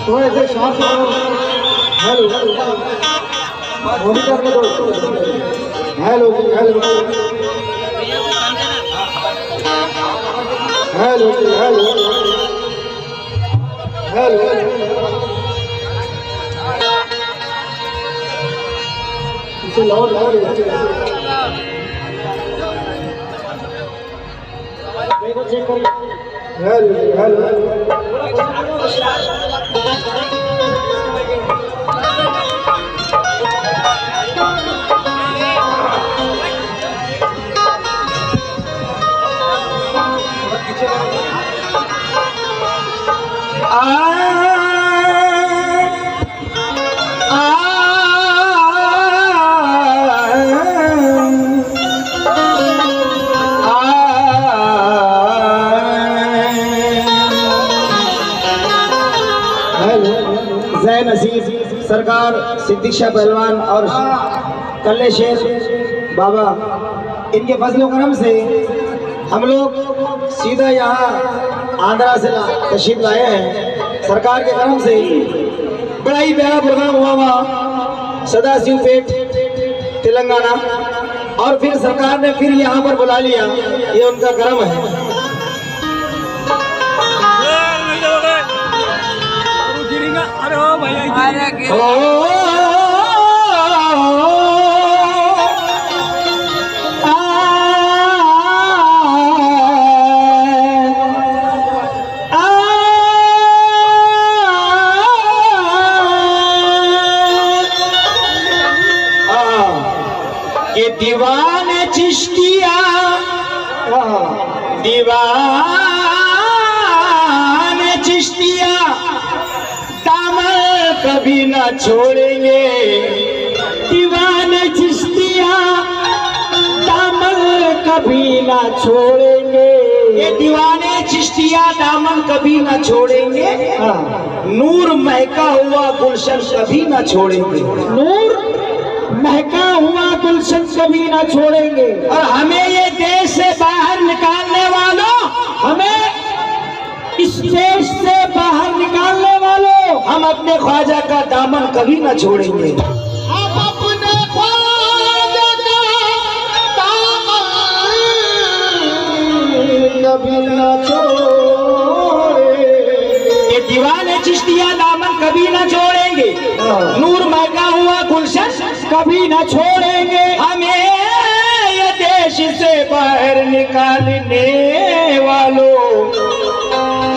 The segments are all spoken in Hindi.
थोड़े से शांत हो। हेलो मॉनिटर में दो। Hello hello hello hello hello इसे लाउड देखो चेक करिए। हेलो हेलो सरकार सिद्दीक़ पहलवान और कल्ले शेख बाबा, इनके फजलो करम से हम लोग सीधा यहाँ आंध्रा से तशरीफ लाए हैं। सरकार के करम से बड़ा ही प्यारा प्रोग्राम हुआ वहाँ सदाशिव पेट तेलंगाना, और फिर सरकार ने फिर यहाँ पर बुला लिया, ये उनका करम है। ये दीवाने चिश्तिया दीवाने चिश्तिया दामन कभी ना छोड़ेंगे, दीवाने चिश्तिया दामन कभी ना छोड़ेंगे। ये दीवाने चिश्तिया दामन कभी ना छोड़ेंगे, नूर महका हुआ गुलशन कभी ना छोड़ेंगे, नूर महका हुआ गुलशन कभी ना छोड़ेंगे। और हमें ये देश से बाहर निकालने वालों, हमें इस देश से बाहर निकालने वालों, हम अपने ख्वाजा का दामन कभी ना छोड़ेंगे। हम अपने ख्वाजा का दामन कभी ना छोड़ेंगे। ये दीवाने चिश्तिया दामन कभी ना छोड़ेंगे, नूर महका हुआ गुलशन कभी ना छोड़ेंगे। हमें ये देश से बाहर निकालने वालों,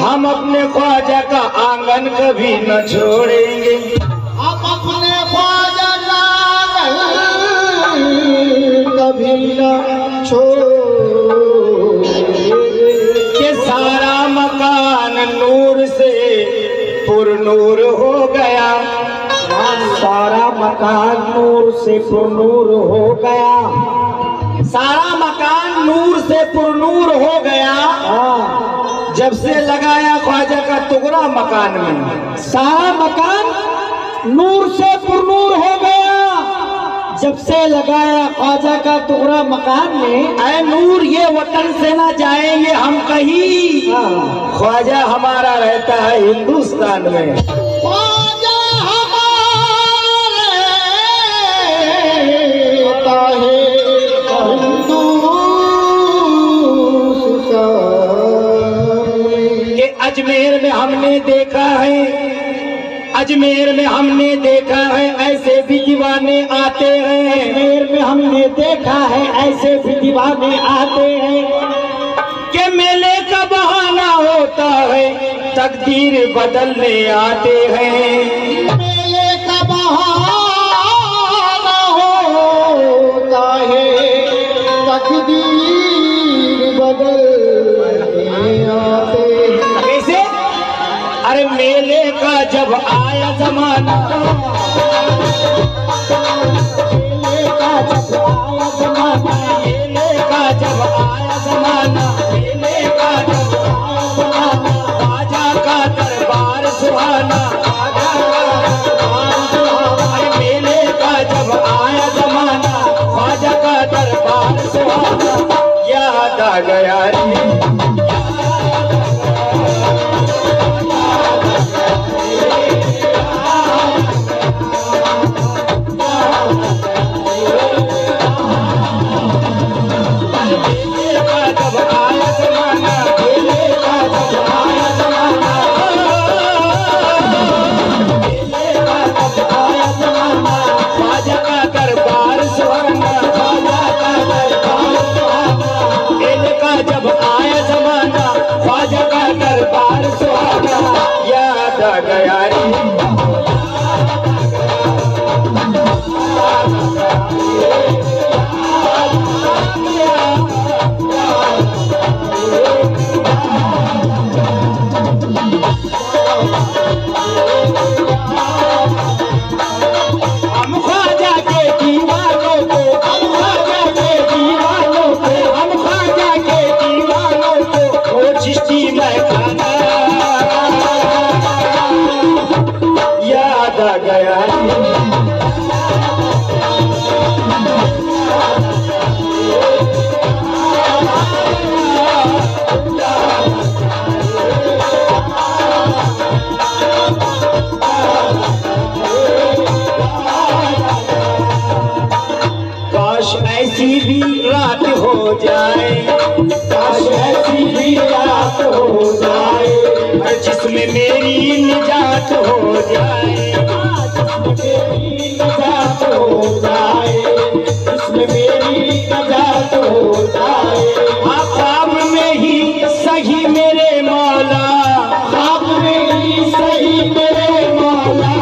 हम अपने ख्वाजा का आंगन कभी न छोड़ेंगे। हम अपने ख्वाजा का आंगन कभी न छोड़ेंगे। कि सारा मकान नूर से पुरनूर हो गया, सारा मकान नूर से पुरनूर हो गया, सारा मकान नूर से पुरनूर हो गया। जब से लगाया ख्वाजा का टुकड़ा मकान में, सारा मकान नूर से पुरनूर हो गया। जब से लगाया ख्वाजा का टुकड़ा मकान में। ऐ नूर ये वतन से ना जाएंगे हम कहीं, ख्वाजा हमारा रहता है हिंदुस्तान में। ख्वाजा हमारा रहता है कि अजमेर में हमने देखा है, अजमेर में हमने देखा है ऐसे भी दीवाने आते हैं। अजमेर में हमने देखा है ऐसे भी दीवाने आते हैं कि मेले का बहाना होता है तकदीर बदलने आते हैं। मेले का बहाना होता है तकदीर बदलने आते हैं। कैसे? अरे मेले का जब आया जमाना, मेले का जब आया जमाना, मेले का जब आया जमाना, मेले का जब आया जमाना, ख्वाजा का दरबार सुहाना, ख्वाजा का दरबार सुहाना। अरे मेले का जब आया जमाना, ख्वाजा का दरबार सुहाना, याद आ गया रे। ऐसी भी रात हो जाए, काश ऐसी भी रात हो जाए, जिसमें मेरी निजात हो जाए, जिसमें मेरी निजात हो जाए, जिसमें मेरी निजात हो जाए। ख्वाब में ही सही मेरे मौला, ख्वाब में ही सही मेरे मौला,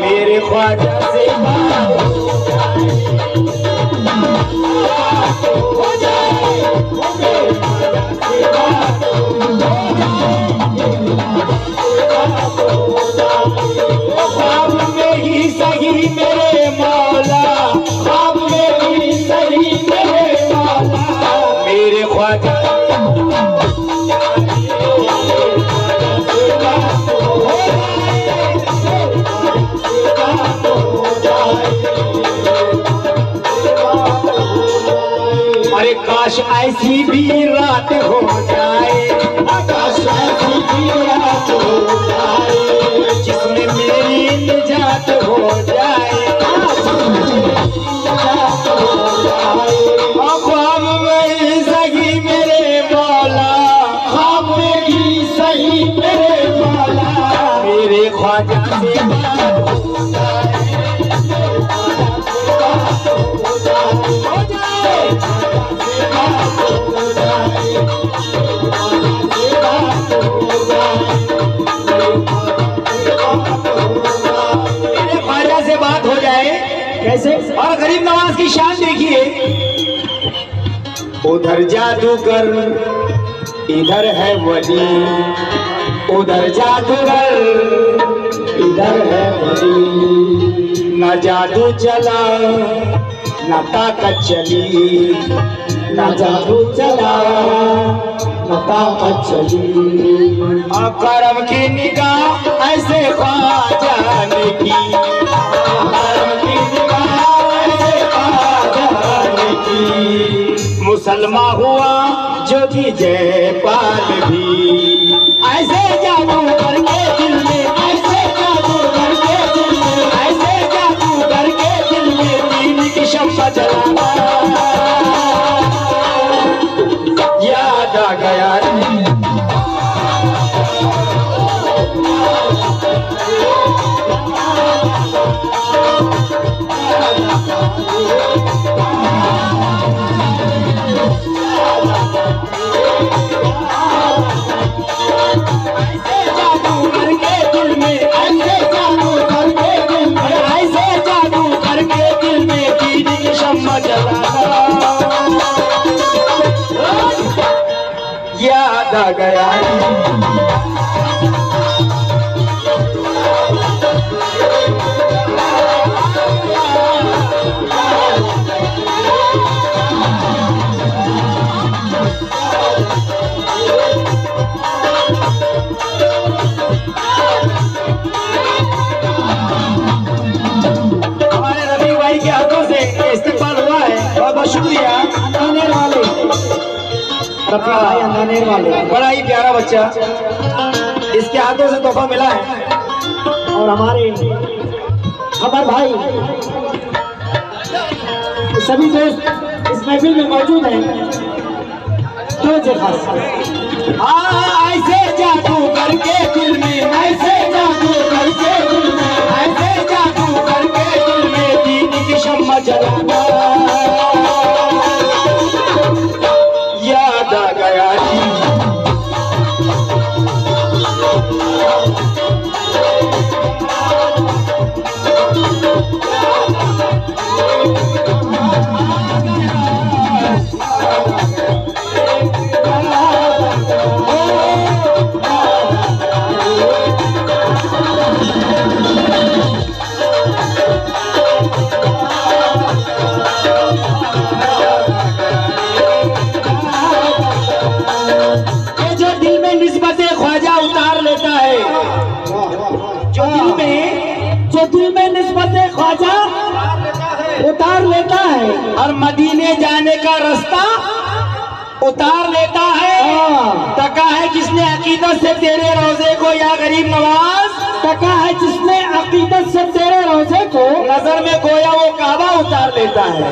मेरे ख्वाजा से बात हो जाए, हो मेरे ख्वाजा से बात हो जाए। ख्वाब में ही सही मेरे मौला, ख्वाब में ही सही मेरे मौला, मेरे ख्वाजा अरे काश ऐसी भी रात हो जाए, काश ऐसी भी रात हो जाए, जिसमें मेरी निजात हो जाए, निजात हो जाए। ख्वाब में ही सही मेरे मौला, ख्वाब में ही सही मेरे मौला, मेरे ख्वाजा से बात हो जाए, हो जाए, हो जाए, मेरे ख्वाजा से बात हो जाए। कैसे? और गरीब नवाज की शान देखिए, उधर जादूगर इधर है वली, उधर जादूगर इधर है वली, न जादू चला न ताकत चली, ना जादू चला न ताकत चली। करम की निगाह ऐसे ख्वाजा ने की, करम की निगाह ऐसे ख्वाजा ने की। मुसलमान हुआ जो जी जयपाल भी, ऐसे जादू करके दिल में, ऐसे जादू करके दिल में, ऐसे जादू करके दिल में दीन की शम्मा जलाना याद आ गया। याद आ गया। हमारे रवि भाई के हाथों से इस्तेमाल हुआ है, बहुत बहुत शुक्रिया। अंगानेर वाले रफी भाई, अंगानेर वाले, बड़ा ही प्यारा बच्चा, इसके हाथों से तोहफा मिला है। और हमारे खबर भाई, सभी दोस्त इस महफिल में मौजूद हैं। तो खास ऐसे जादू करके दिल में, ऐसे जादू करके दिल में, ऐसे जादू करके दिल में दीन की शम्मा जलाना याद आ गया। दिल में निस्बत ख्वाजा उतार लेता है और मदीने जाने का रास्ता उतार लेता है। तका है जिसने अकीदत से तेरे रोजे को या गरीब नवाज, तका है जिसने अकीदत से तेरे रोजे को नजर में गोया वो काबा उतार लेता है।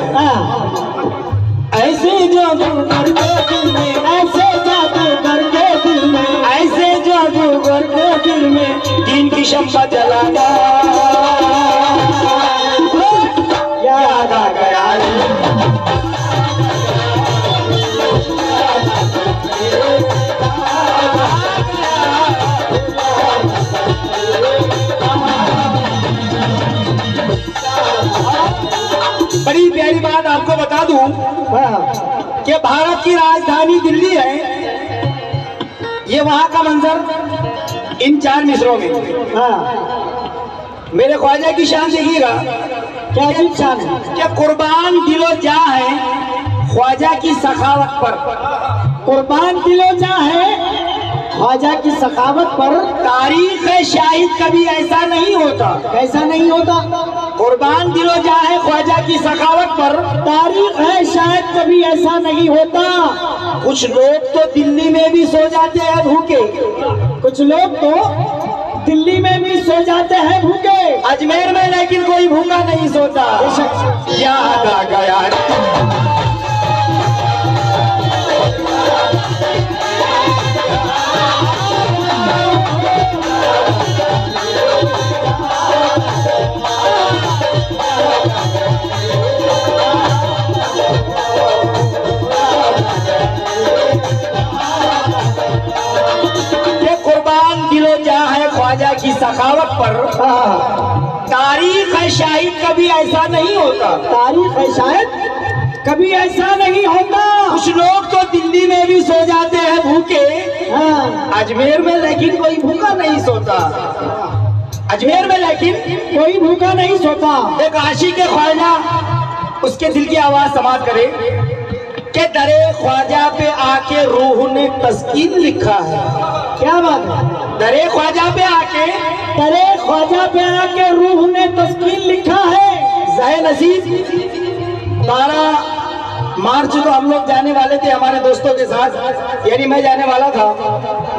ऐसे जादू करके दिल में, ऐसे जादू करके दिल में, ऐसे जादू करके दिल में दीन की शम्मा जलाना याद आ गया। बड़ी प्यारी बात आपको बता दूं कि भारत की राजधानी दिल्ली है, ये वहां का मंजर इन 4 मिसरों में। मेरे ख्वाजा की शान देखिएगा, क्या अजीब शान है। क्या कुर्बान दिलो जा है ख्वाजा की सखावत पर, कुर्बान दिलो जा है ख्वाजा की सखावत पर। तारीख है शाहिद कभी ऐसा नहीं होता, कैसा नहीं होता। कुर्बान दिलो जा है ख्वाजा की सखावत पर, तारीख है शायद कभी ऐसा नहीं होता। कुछ लोग तो दिल्ली में भी सो जाते हैं भूखे, कुछ लोग तो दिल्ली में भी सो जाते हैं भूखे, अजमेर में लेकिन कोई भूखा नहीं सोता। याद आ गया। ख्वाजा की सखावत पर तारीख है शायद कभी ऐसा नहीं होता, तारीख है शायद कभी ऐसा नहीं होता। कुछ लोग तो दिल्ली में भी सो जाते हैं भूखे, अजमेर में लेकिन कोई भूखा नहीं सोता। अजमेर में लेकिन कोई भूखा नहीं सोता। एक आशिक ख्वाजा उसके दिल की आवाज समाप्त करे के दरे ख्वाजा पे आके रूह ने तस्कीन लिखा है। क्या बात है? दरे ख्वाजा पे आके, दरे ख्वाजा पे आके रूह ने तस्कीन लिखा है। ज़ाहिर नसीब 12 मार्च को हम लोग जाने वाले थे हमारे दोस्तों के साथ, यानी मैं जाने वाला था,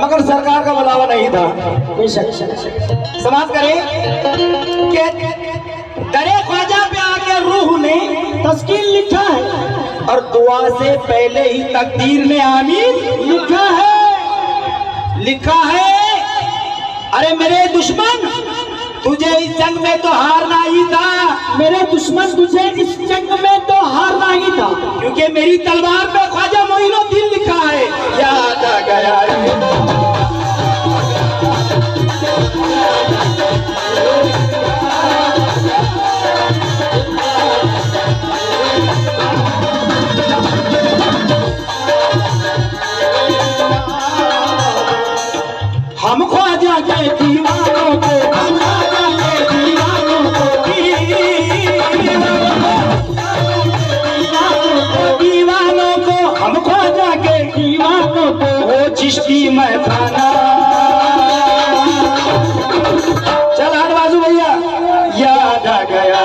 मगर सरकार का बुलावा नहीं था। समाज करें कि दरे ख्वाजा पे आके रूह ने तस्कीन लिखा है और दुआ से पहले ही तकदीर में आमीन लिखा है। लिखा है। अरे मेरे दुश्मन, तुझे इस जंग में तो हारना ही था। मेरे दुश्मन, तुझे इस जंग में तो हारना ही था, क्योंकि मेरी तलवार पे ख्वाजा मोइनुद्दीन लिखा है। याद आ गया हम ख्वाजा के दीवानों को, हम ख्वाजा के दीवानों को, दीवानों को, हम ख्वाजा के दीवानों को वो चिश्ती मैं खाना। चल हाथ बाजू भैया, याद आ गया।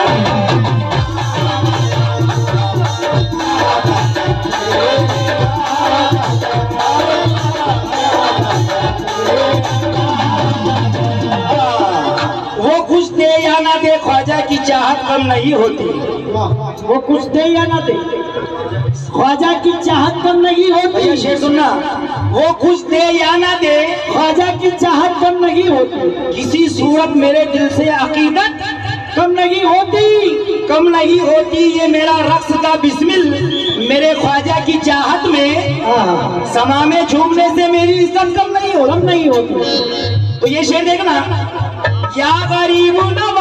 वो कुछ दे या ना दे, ख्वाजा की चाहत कम नहीं होती। वो कुछ दे या ना दे, ख्वाजा की चाहत कम नहीं होती। शेर सुनना, वो कुछ दे या ना दे, ख्वाजा की चाहत कम नहीं होती। किसी सूरत मेरे दिल से अकीदत कम नहीं होती, कम नहीं होती। ये मेरा रक्स था बिस्मिल, मेरे ख्वाजा की चाहत में समा में झूमने से मेरी इज्जत कम नहीं होती। कम नहीं होती। तो ये शेर देखना, या गरीब नवाज